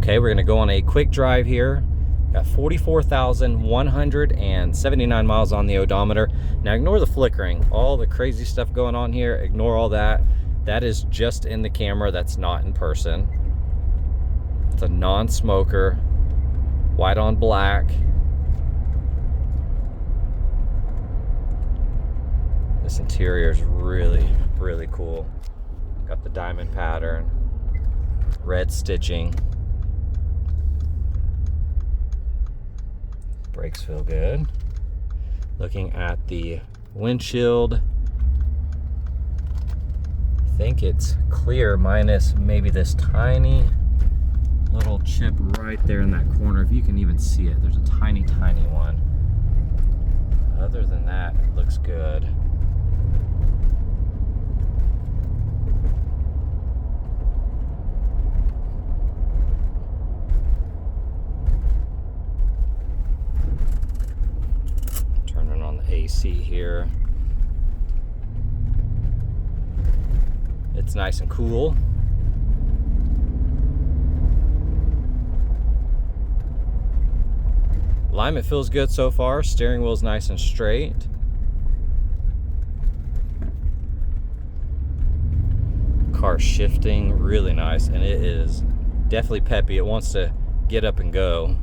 Okay, we're gonna go on a quick drive here. Got 44,179 miles on the odometer. Now ignore the flickering, all the crazy stuff going on here, ignore all that. That is just in the camera, that's not in person. It's a non-smoker, white on black. This interior is really, really cool. Got the diamond pattern, red stitching. Brakes feel good. Looking at the windshield, I think it's clear minus maybe this tiny little chip right there in that corner. If you can even see it, there's a tiny, tiny one. Other than that, it looks good. Turning on the AC here. It's nice and cool. Alignment feels good so far. Steering wheel's nice and straight. Car shifting really nice, and it is definitely peppy. It wants to get up and go.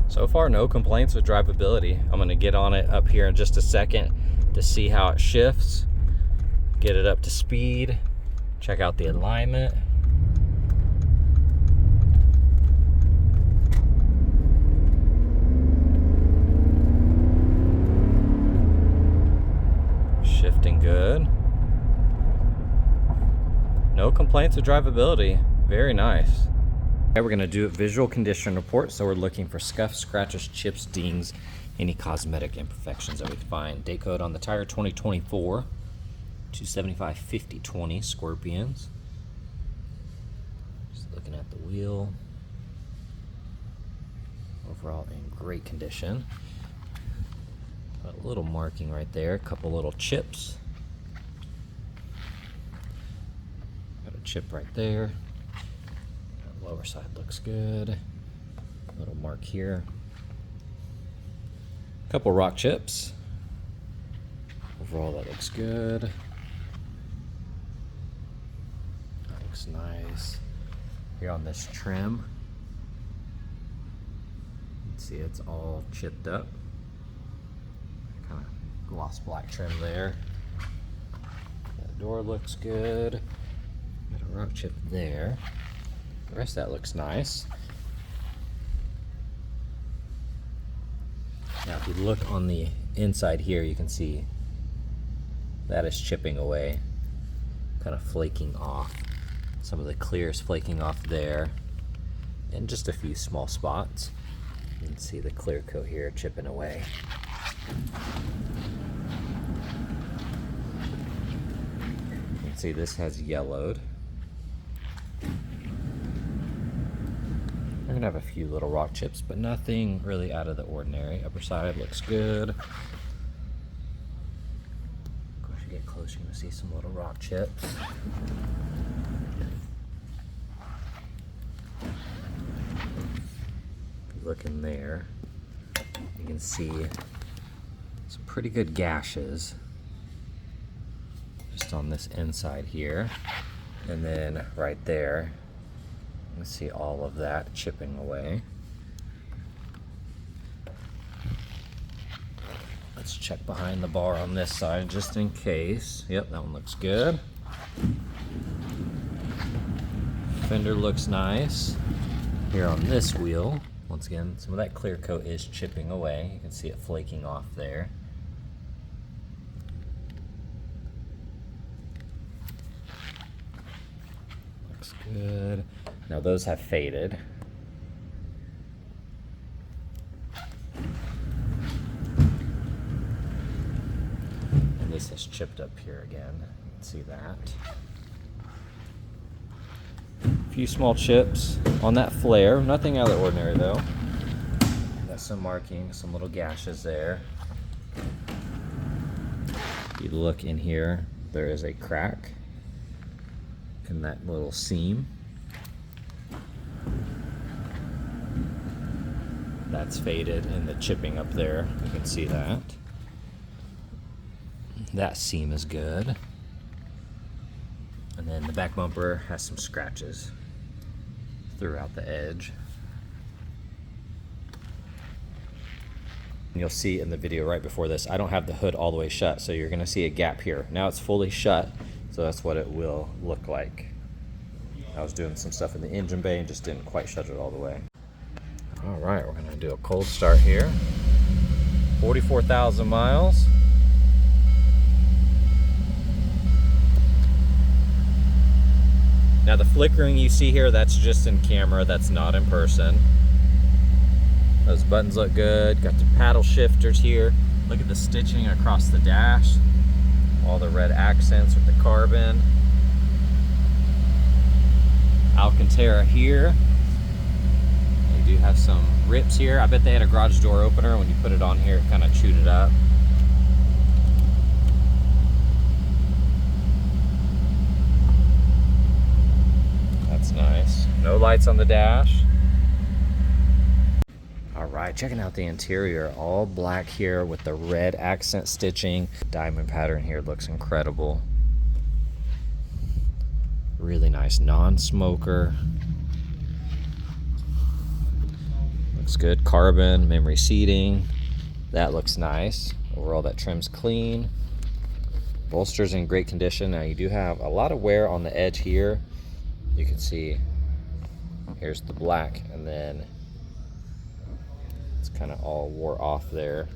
So far, no complaints with drivability. I'm gonna get on it up here in just a second to see how it shifts, get it up to speed, check out the alignment. Shifting good. No complaints with drivability. Very nice. Okay, we're gonna do a visual condition report. So we're looking for scuffs, scratches, chips, dings, any cosmetic imperfections that we can find. Date code on the tire 2024, 275/50/20 Scorpions. Just looking at the wheel. Overall in great condition. Got a little marking right there, a couple little chips. Got a chip right there. Lower side looks good. Little mark here. Couple rock chips. Overall, that looks good. That looks nice. Here on this trim, you can see it's all chipped up. Kind of gloss black trim there. That door looks good. Got a rock chip there. The rest of that looks nice. Now if you look on the inside here, you can see that is chipping away, kind of flaking off. Some of the clear is flaking off there, and just a few small spots. You can see the clear coat here chipping away. You can see this has yellowed. We're gonna have a few little rock chips, but nothing really out of the ordinary. Upper side looks good. Of course, you get close, you're gonna see some little rock chips. If you look in there, you can see some pretty good gashes just on this inside here, and then right there. You can see all of that chipping away. Let's check behind the bar on this side just in case. Yep, that one looks good. Fender looks nice. Here on this wheel, once again, some of that clear coat is chipping away. You can see it flaking off there. Looks good. Now those have faded. chipped up here again. See that? A few small chips on that flare. Nothing out of the ordinary though. Got some markings, some little gashes there. If you look in here, there is a crack in that little seam. That's faded and the chipping up there, you can see that. That seam is good. And then the back bumper has some scratches throughout the edge. And you'll see in the video right before this, I don't have the hood all the way shut, so you're gonna see a gap here. Now it's fully shut, so that's what it will look like. I was doing some stuff in the engine bay and just didn't quite shut it all the way. All right, we're gonna do a cold start here. 44,000 miles. Now the flickering you see here, that's just in camera, that's not in person. Those buttons look good. Got the paddle shifters here. Look at the stitching across the dash. All the red accents with the carbon. Alcantara here. They do have some rips here. I bet they had a garage door opener. When you put it on here, it kind of chewed it up. That's nice. No lights on the dash. All right, checking out the interior. All black here with the red accent stitching. Diamond pattern here looks incredible. Really nice non-smoker. Looks good. Carbon, memory seating. That looks nice. Overall, that trim's clean. Bolster's in great condition. Now you do have a lot of wear on the edge here. You can see here's the black, and then it's kind of all wore off there.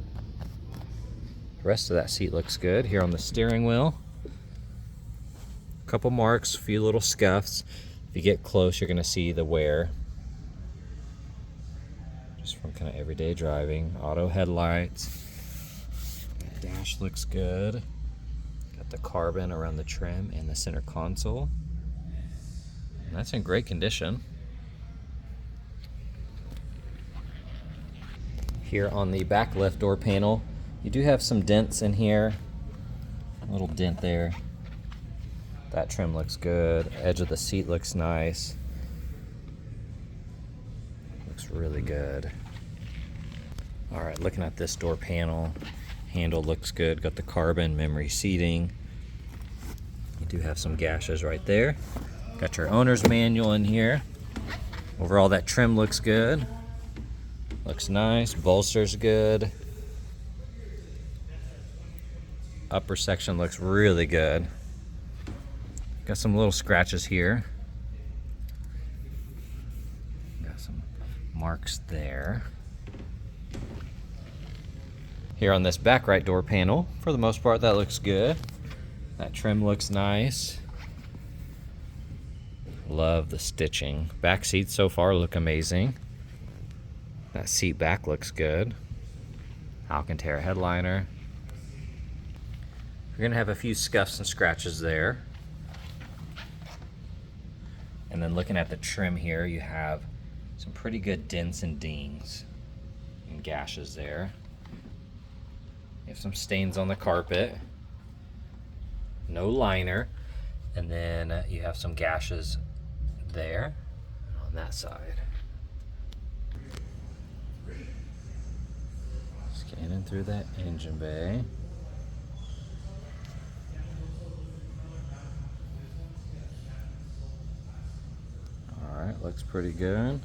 The rest of that seat looks good. Here on the steering wheel, a couple marks, a few little scuffs. If you get close, you're going to see the wear just from kind of everyday driving. Auto headlights. The dash looks good. Got the carbon around the trim and the center console. And that's in great condition. Here on the back left door panel, you do have some dents in here. A little dent there. That trim looks good. Edge of the seat looks nice. Looks really good. All right, looking at this door panel, handle looks good. Got the carbon memory seating. You do have some gashes right there. Got your owner's manual in here. Overall, that trim looks good. Looks nice. Bolster's good. Upper section looks really good. Got some little scratches here. Got some marks there. Here on this back right door panel, for the most part, that looks good. That trim looks nice. Love the stitching. Back seats so far look amazing. That seat back looks good. Alcantara headliner. You're gonna have a few scuffs and scratches there. And then looking at the trim here, you have some pretty good dents and dings and gashes there. You have some stains on the carpet. No liner. And then you have some gashes there on that side. Scanning through that engine bay. All right, looks pretty good.